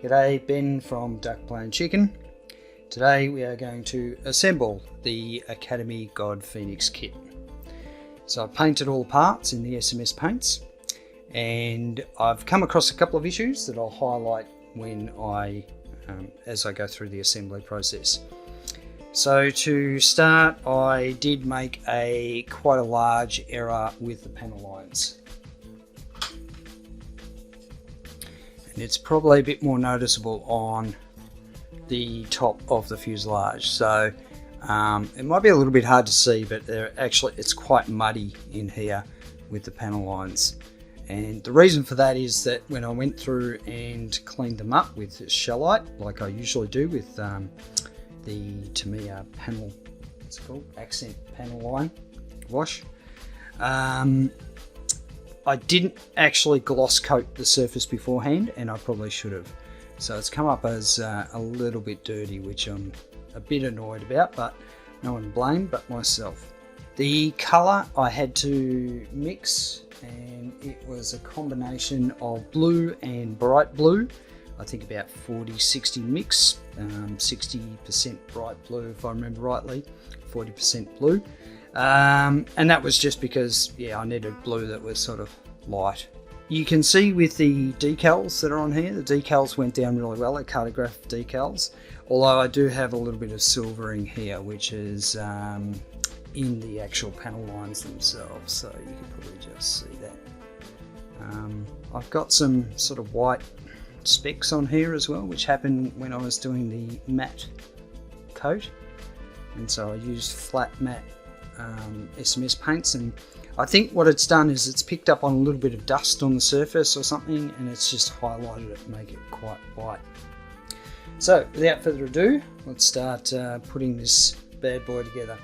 G'day, Ben from Duck Plain Chicken. Today we are going to assemble the Academy God Phoenix kit. So I've painted all the parts in the SMS paints, and I've come across a couple of issues that I'll highlight when as I go through the assembly process. So to start, I did make quite a large error with the panel lines. And it's probably a bit more noticeable on the top of the fuselage. So it might be a little bit hard to see, but it's quite muddy in here with the panel lines. And the reason for that is that when I went through and cleaned them up with Shellite, like I usually do with the Tamiya panel, what's it called? Accent panel line wash. I didn't actually gloss coat the surface beforehand, and I probably should have. So it's come up as a little bit dirty, which I'm a bit annoyed about, but no one to blame but myself. The colour I had to mix, and it was a combination of blue and bright blue. I think about 40-60 mix, 60% bright blue if I remember rightly, 40% blue. And that was just because, I needed blue that was sort of light. You can see with the decals that are on here, the decals went down really well, they're cartograph decals. Although I do have a little bit of silvering here, which is in the actual panel lines themselves, so you can probably just see that. I've got some sort of white specks on here as well, which happened when I was doing the matte coat, and so I used flat matte SMS paints, and I think what it's done is it's picked up on a little bit of dust on the surface or something, and it's just highlighted it to make it quite white. So without further ado, let's start putting this bad boy together.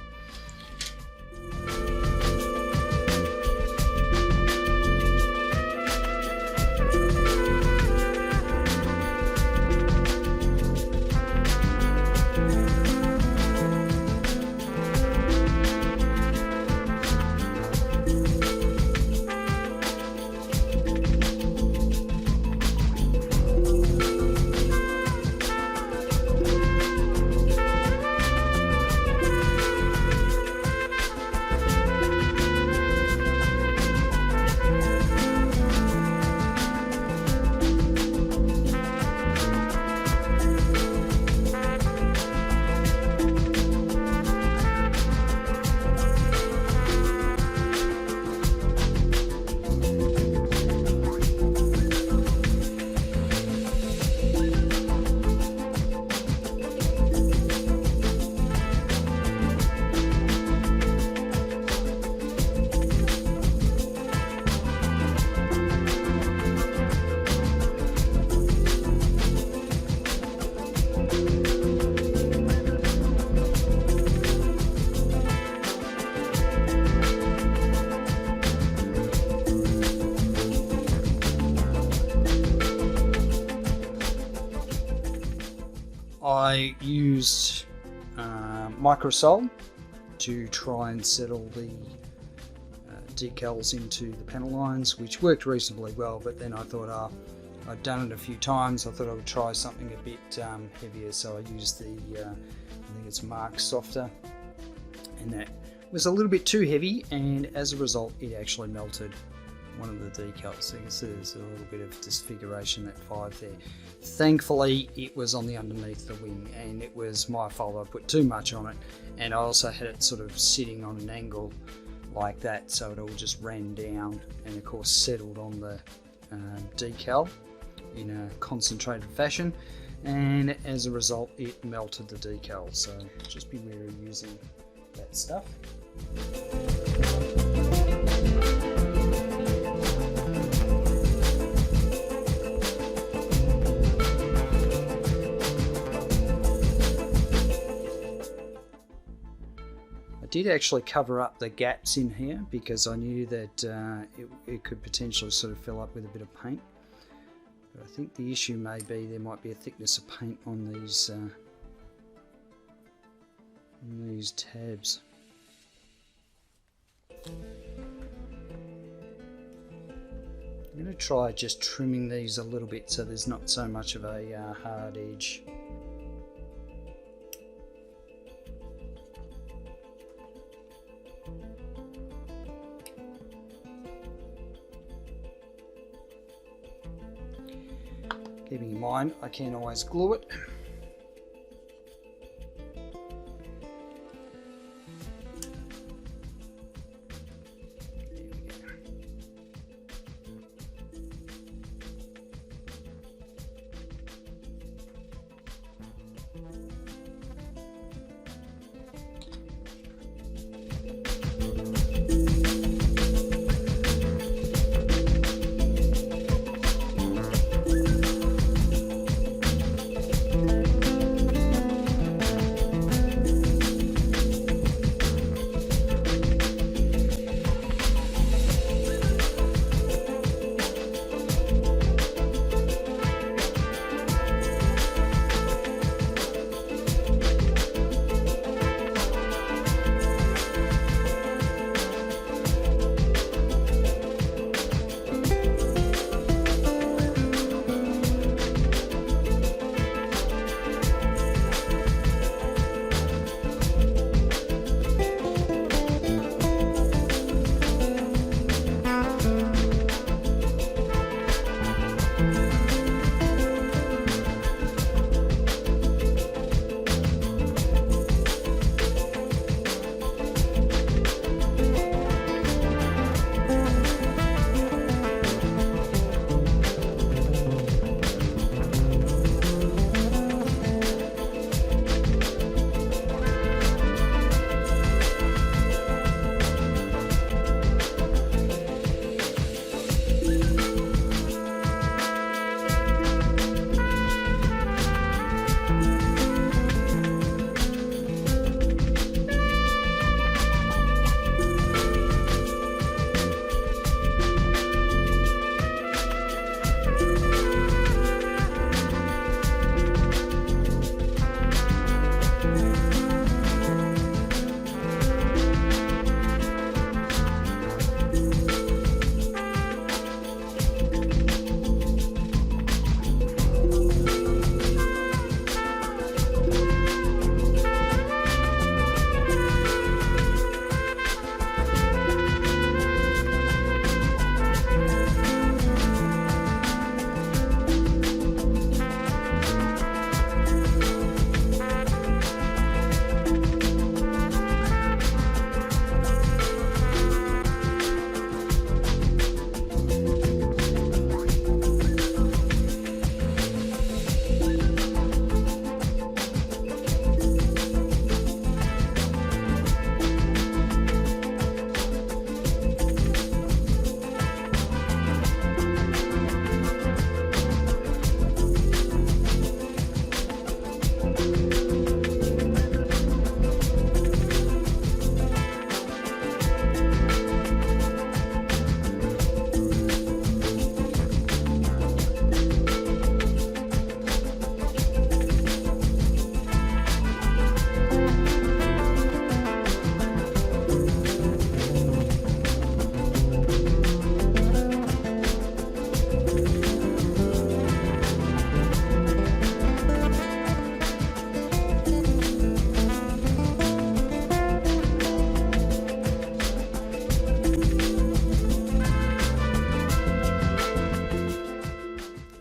I used microsol to try and settle the decals into the panel lines, which worked reasonably well, but then I thought I'd done it a few times, I thought I would try something a bit heavier, so I used the I think it's Mark Softer, and that was a little bit too heavy, and as a result it actually melted one of the decals. So you can see there's a little bit of disfiguration, that 5 there. Thankfully it was on the underneath the wing, and it was my fault, I put too much on it, and I also had it sort of sitting on an angle like that, so it all just ran down and of course settled on the decal in a concentrated fashion, and as a result it melted the decal, so just be wary of using that stuff. I did actually cover up the gaps in here because I knew that it could potentially sort of fill up with a bit of paint. But I think the issue may be there might be a thickness of paint on these tabs. I'm going to try just trimming these a little bit so there's not so much of a hard edge. Keeping in mind I can always glue it.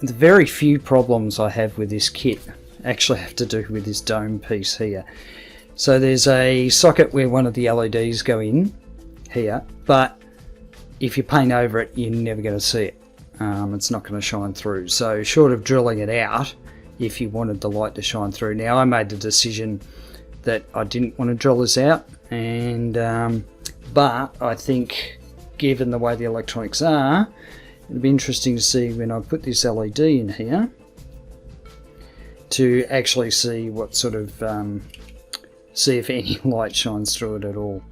The very few problems I have with this kit actually have to do with this dome piece here. So there's a socket where one of the LEDs go in here, but if you paint over it, you're never going to see it. It's not going to shine through. So short of drilling it out, if you wanted the light to shine through. Now I made the decision that I didn't want to drill this out, and but I think given the way the electronics are, it'll be interesting to see when I put this LED in here to actually see what sort of see if any light shines through it at all.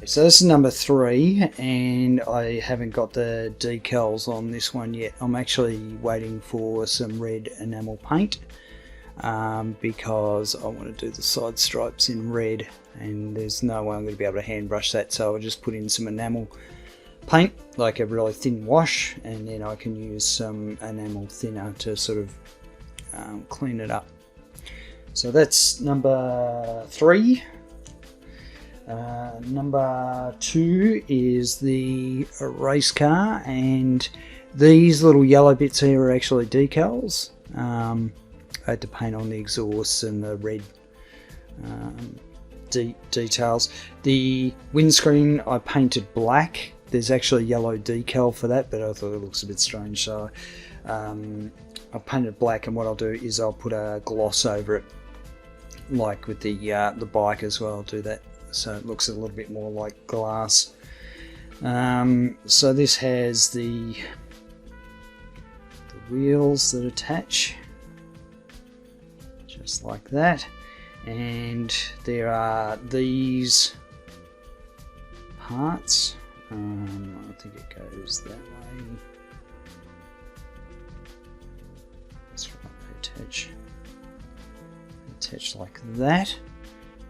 So this is number 3, and I haven't got the decals on this one yet. I'm actually waiting for some red enamel paint because I want to do the side stripes in red, and there's no way I'm going to be able to hand brush that, so I'll just put in some enamel paint, like a really thin wash, and then I can use some enamel thinner to sort of clean it up. So that's number 3. Number 2 is the race car, and these little yellow bits here are actually decals. I had to paint on the exhausts and the red details. The windscreen I painted black. There's actually yellow decal for that, but I thought it looks a bit strange, so I painted black, and what I'll do is I'll put a gloss over it, like with the bike as well. I'll do that so it looks a little bit more like glass. So this has the wheels that attach just like that, and there are these parts. I think it goes that way. That's right, attach like that.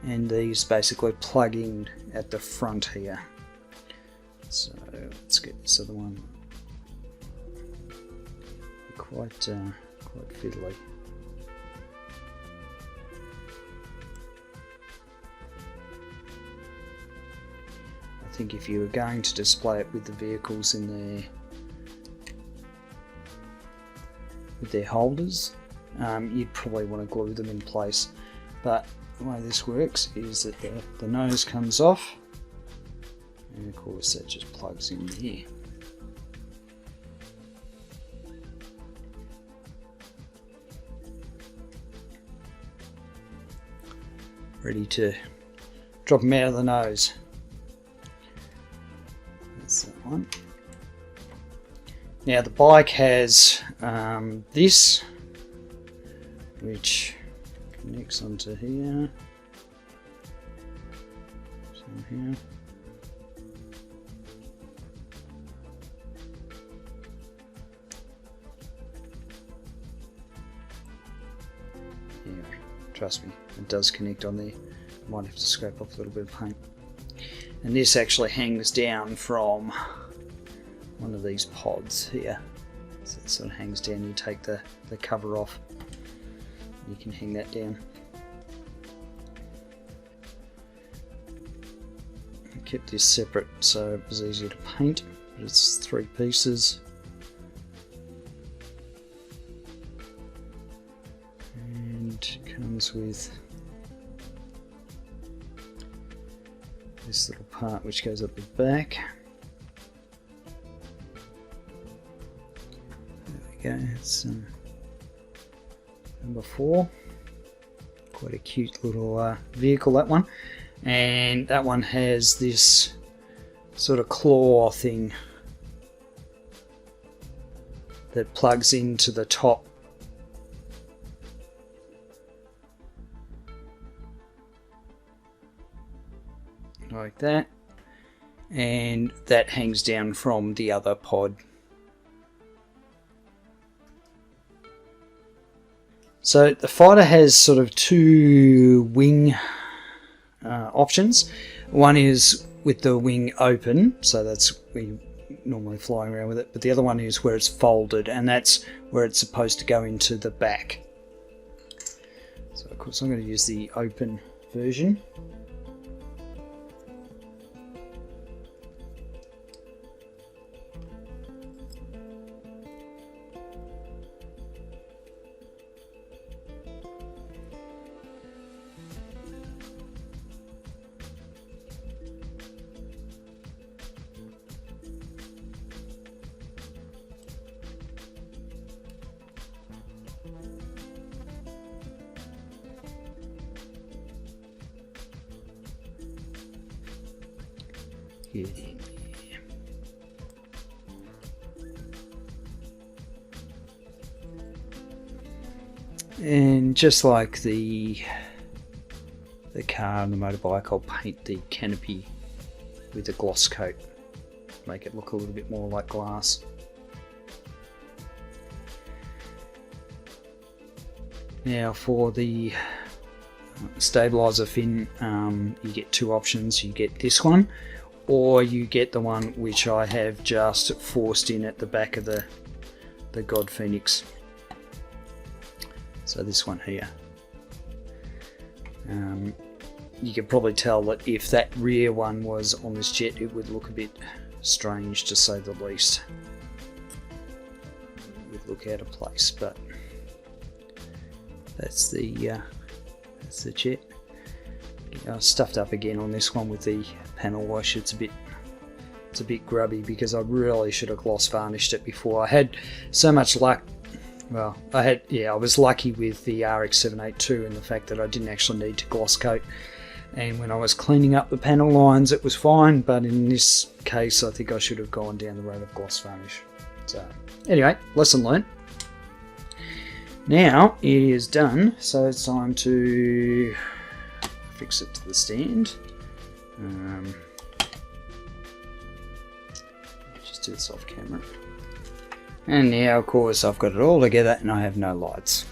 And these basically plug in at the front here. So let's get this other one. Quite fiddly. I think if you were going to display it with the vehicles in their holders, you'd probably want to glue them in place. But the way this works is that the nose comes off, and of course that just plugs in here. Ready to drop them out of the nose. That's that one. Now the bike has this, which connects onto here. So here. Yeah, trust me, it does connect on there. Might have to scrape off a little bit of paint. And this actually hangs down from one of these pods here. So it sort of hangs down. You take the cover off. You can hang that down. I kept this separate so it was easier to paint, but it's 3 pieces. And it comes with this little part which goes up the back. There we go. It's number 4. Quite a cute little vehicle, that one. And that one has this sort of claw thing that plugs into the top. Like that. And that hangs down from the other pod. So the fighter has sort of 2 wing options. One is with the wing open, so that's where you normally flying around with it, but the other one is where it's folded, and that's where it's supposed to go into the back. So of course I'm going to use the open version. Get in there. And just like the car and the motorbike, I'll paint the canopy with a gloss coat, make it look a little bit more like glass. Now for the stabilizer fin, you get two options. You get this one, or you get the one which I have just forced in at the back of the God Phoenix. So this one here. You can probably tell that if that rear one was on this jet, it would look a bit strange, to say the least. It would look out of place, but that's the jet. Stuffed up again on this one with the panel wash. It's a bit grubby because I really should have gloss varnished it before. I had so much luck. Well, I was lucky with the RX-782 and the fact that I didn't actually need to gloss coat. And when I was cleaning up the panel lines, it was fine. But in this case, I think I should have gone down the road of gloss varnish. So anyway, lesson learned. Now it is done, so it's time to fix it to the stand. Just do this off camera. And now, of course, I've got it all together and I have no lights.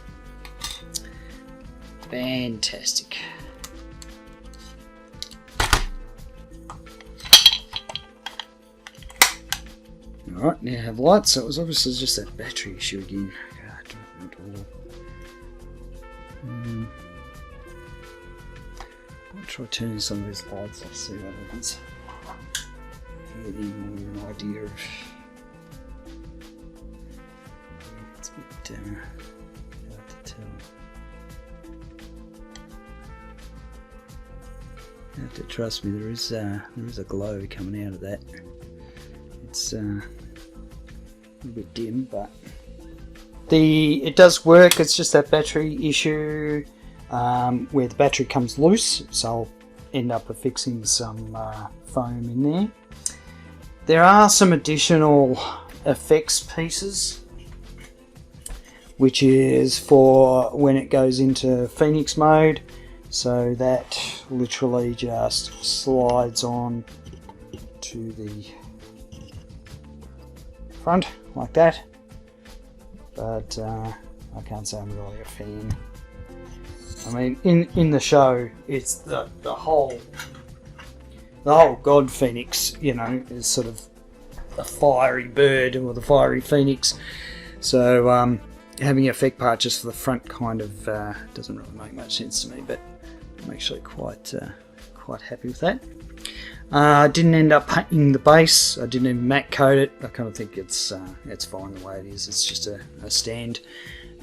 Fantastic. Alright, now I have lights, so it was obviously just that battery issue again. I'll try turning some of these lights off, see what happens. Get even more an idea of. It's a bit hard to tell. You have to trust me, there is a glow coming out of that. It's a little bit dim, but it does work. It's just that battery issue where the battery comes loose, so I'll end up affixing some foam in there. There are some additional effects pieces, which is for when it goes into Phoenix mode, so that literally just slides on to the front like that. But I can't say I'm really a fan. I mean, in the show, it's the whole God Phoenix, you know, is sort of a fiery bird or the fiery phoenix. So having effect part just for the front kind of doesn't really make much sense to me. But I'm actually quite happy with that. I didn't end up painting the base. I didn't even matte coat it. I kind of think it's fine the way it is. It's just a stand.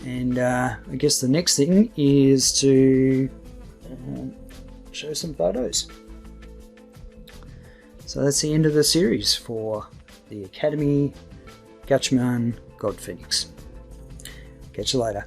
And I guess the next thing is to show some photos. So that's the end of the series for the Academy Gatchaman God Phoenix. Catch you later.